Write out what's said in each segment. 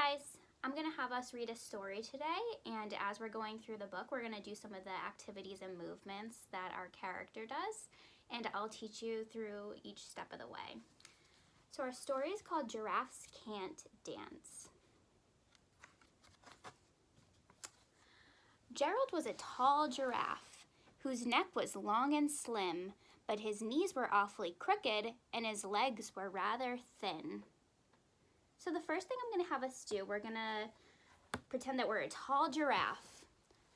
guys, I'm going to have us read a story today, and as we're going through the book, we're going to do some of the activities and movements that our character does, and I'll teach you through each step of the way. So our story is called Giraffes Can't Dance. Gerald was a tall giraffe whose neck was long and slim, but his knees were awfully crooked and his legs were rather thin. So the first thing I'm going to have us do, we're going to pretend that we're a tall giraffe.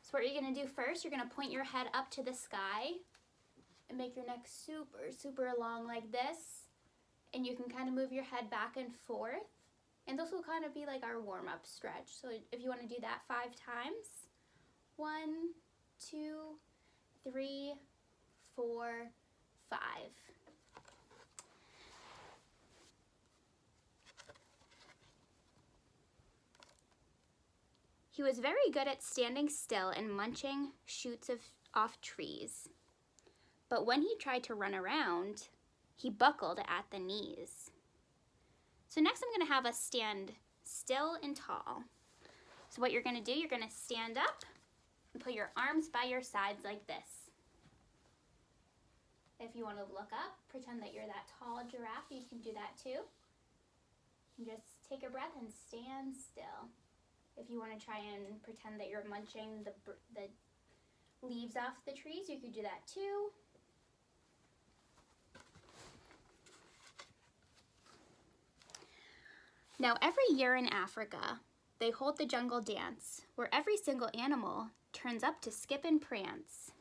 So what you're going to do first, you're going to point your head up to the sky and make your neck super, super long like this. And you can kind of move your head back and forth. And this will kind of be like our warm-up stretch. So if you want to do that 5 times. 1, 2, 3, 4, 5. He was very good at standing still and munching shoots off trees. But when he tried to run around, he buckled at the knees. So next I'm going to have us stand still and tall. So what you're going to do, you're going to stand up and put your arms by your sides like this. If you want to look up, pretend that you're that tall giraffe, you can do that too. And just take a breath and stand still. If you want to try and pretend that you're munching the leaves off the trees, you could do that too. Now, every year in Africa, they hold the jungle dance, where every single animal turns up to skip and prance.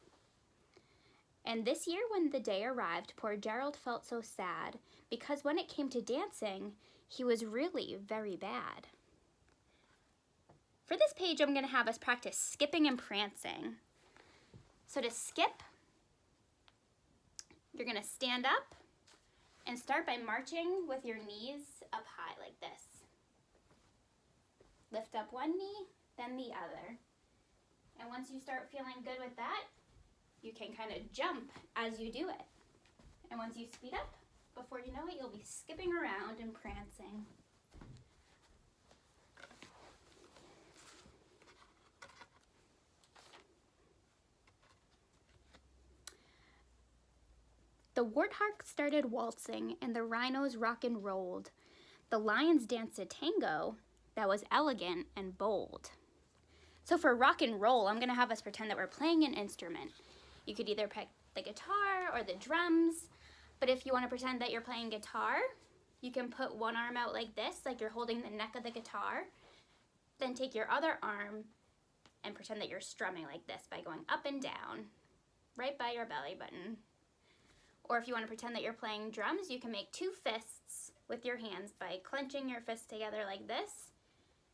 And this year when the day arrived, poor Gerald felt so sad, because when it came to dancing, he was really very bad. For this page, I'm going to have us practice skipping and prancing. So to skip, you're going to stand up and start by marching with your knees up high like this. Lift up one knee, then the other. And once you start feeling good with that, you can kind of jump as you do it. And once you speed up, before you know it, you'll be skipping around and prancing. The warthog started waltzing and the rhinos rock and rolled. The lions danced a tango that was elegant and bold. So for rock and roll, I'm going to have us pretend that we're playing an instrument. You could either pick the guitar or the drums, but if you want to pretend that you're playing guitar, you can put one arm out like this, like you're holding the neck of the guitar. Then take your other arm and pretend that you're strumming like this by going up and down, right by your belly button. Or if you want to pretend that you're playing drums, you can make 2 fists with your hands by clenching your fists together like this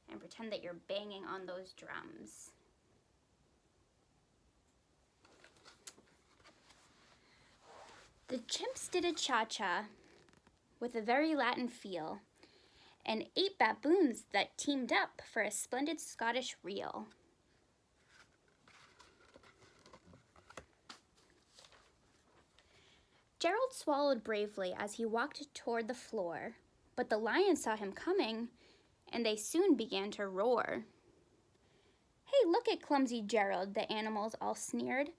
and pretend that you're banging on those drums. The chimps did a cha-cha with a very Latin feel, and 8 baboons that teamed up for a splendid Scottish reel. Gerald swallowed bravely as he walked toward the floor, but the lions saw him coming, and they soon began to roar. "Hey, look at clumsy Gerald," the animals all sneered.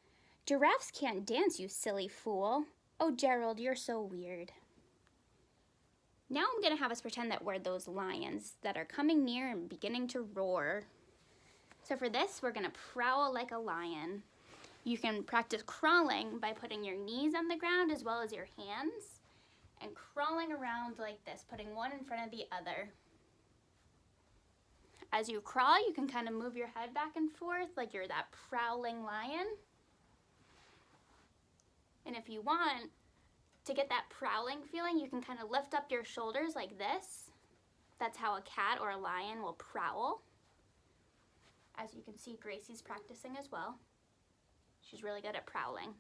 "Giraffes can't dance, you silly fool. Oh, Gerald, you're so weird." Now I'm going to have us pretend that we're those lions that are coming near and beginning to roar. So for this, we're going to prowl like a lion. You can practice crawling by putting your knees on the ground as well as your hands and crawling around like this, putting one in front of the other. As you crawl, you can kind of move your head back and forth like you're that prowling lion. And if you want to get that prowling feeling, you can kind of lift up your shoulders like this. That's how a cat or a lion will prowl. As you can see, Gracie's practicing as well. She's really good at prowling.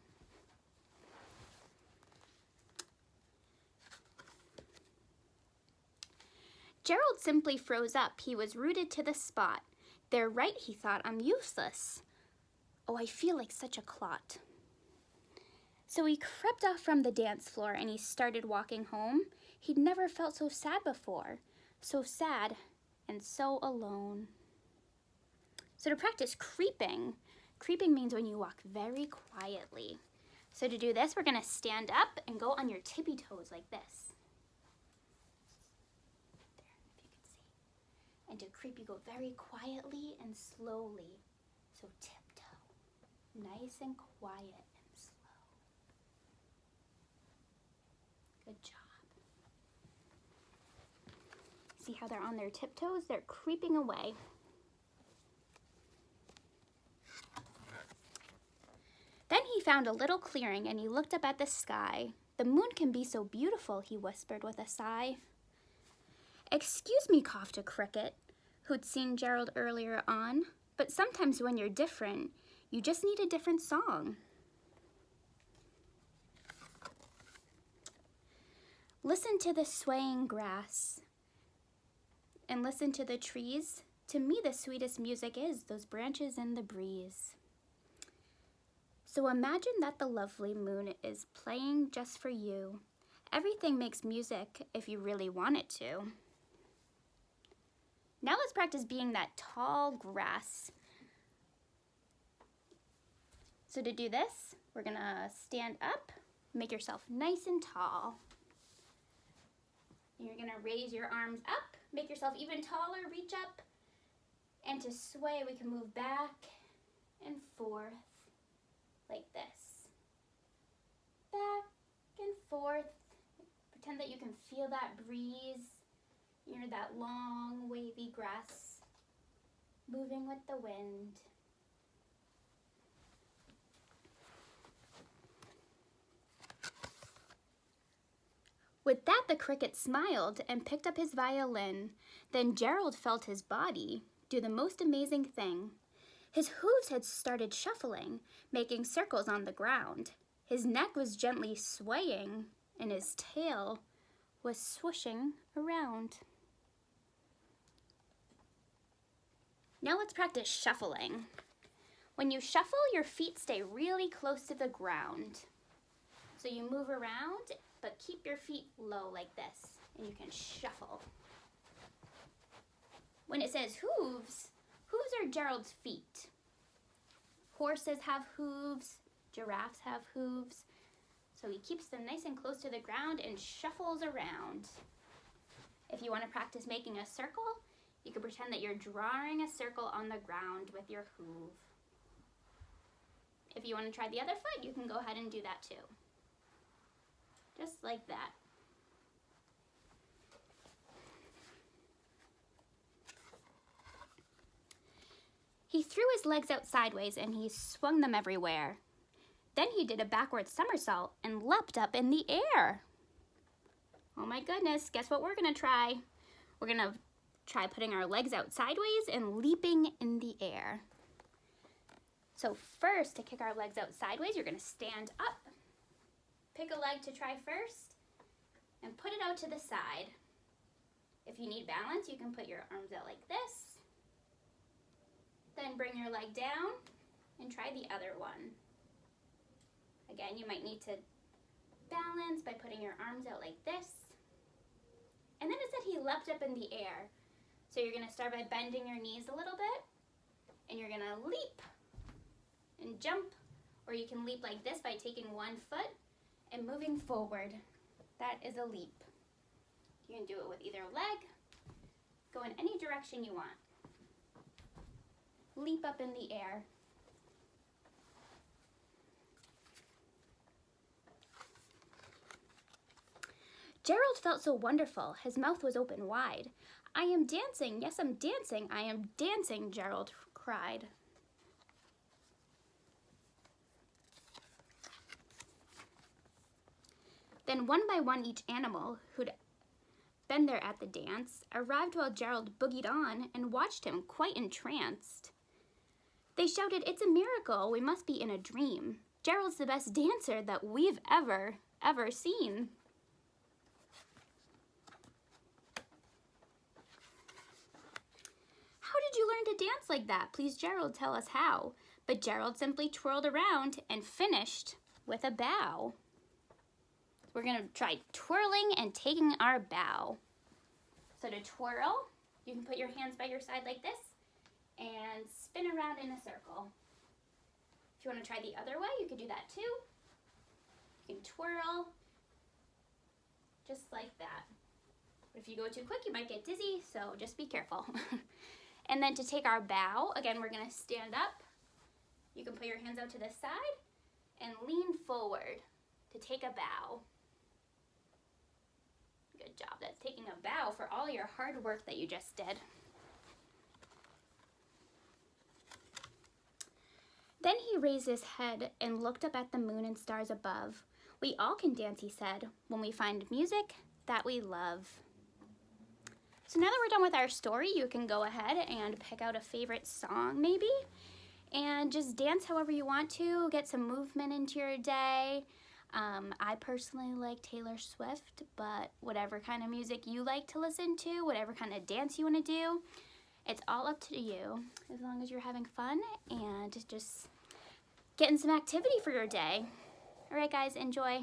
Gerald simply froze up. He was rooted to the spot. They're right, he thought, I'm useless. Oh, I feel like such a clot. So he crept off from the dance floor and he started walking home. He'd never felt so sad before. So sad and so alone. So to practice creeping, creeping means when you walk very quietly. So to do this, we're going to stand up and go on your tippy toes like this. There, if you can see. And to creep, you go very quietly and slowly. So tiptoe, nice and quiet and slow. Good job. See how they're on their tiptoes? They're creeping away. Then he found a little clearing and he looked up at the sky. The moon can be so beautiful, he whispered with a sigh. Excuse me, coughed a cricket, who'd seen Gerald earlier on, but sometimes when you're different, you just need a different song. Listen to the swaying grass and listen to the trees. To me, the sweetest music is those branches in the breeze. So imagine that the lovely moon is playing just for you. Everything makes music if you really want it to. Now let's practice being that tall grass. So to do this, we're gonna stand up, make yourself nice and tall. You're gonna raise your arms up, make yourself even taller, reach up, and to sway, we can move back and forth like this. Back and forth. Pretend that you can feel that breeze. You're that long, wavy grass moving with the wind. With that, the cricket smiled and picked up his violin. Then Gerald felt his body do the most amazing thing. His hooves had started shuffling, making circles on the ground. His neck was gently swaying, and his tail was swooshing around. Now let's practice shuffling. When you shuffle, your feet stay really close to the ground. So you move around, but keep your feet low like this, and you can shuffle. When it says hooves, hooves are Gerald's feet. Horses have hooves, giraffes have hooves. So he keeps them nice and close to the ground and shuffles around. If you want to practice making a circle, you can pretend that you're drawing a circle on the ground with your hoof. If you want to try the other foot, you can go ahead and do that too. Just like that. He threw his legs out sideways and he swung them everywhere. Then he did a backward somersault and leapt up in the air. Oh my goodness, guess what we're gonna try? We're gonna try putting our legs out sideways and leaping in the air. So first, to kick our legs out sideways, you're gonna stand up. Pick a leg to try first and put it out to the side. If you need balance, you can put your arms out like this. Then bring your leg down and try the other one. Again, you might need to balance by putting your arms out like this. And then it said he leapt up in the air. So you're gonna start by bending your knees a little bit, and you're gonna leap and jump, or you can leap like this by taking one foot and moving forward. That is a leap. You can do it with either leg. Go in any direction you want. Leap up in the air. Gerald felt so wonderful. His mouth was open wide. I am dancing. Yes, I'm dancing. I am dancing, Gerald cried. Then one by one each animal who'd been there at the dance arrived while Gerald boogied on and watched him quite entranced. They shouted, "It's a miracle. We must be in a dream. Gerald's the best dancer that we've ever seen." How did you learn to dance like that? Please, Gerald, tell us how. But Gerald simply twirled around and finished with a bow. We're going to try twirling and taking our bow. So to twirl, You can put your hands by your side like this and spin around in a circle. If you want to try the other way, you could do that too. You can twirl, just like that. If you go too quick, you might get dizzy, so just be careful. And then to take our bow, again, we're gonna stand up. You can put your hands out to the side and lean forward to take a bow. Good job. That's taking a bow for all your hard work that you just did. Then he raised his head and looked up at the moon and stars above. We all can dance, he said, when we find music that we love. So now that we're done with our story, you can go ahead and pick out a favorite song maybe, and just dance however you want to, get some movement into your day. I personally like Taylor Swift, but whatever kind of music you like to listen to, whatever kind of dance you want to do, it's all up to you, as long as you're having fun and just getting some activity for your day. All right, guys, enjoy.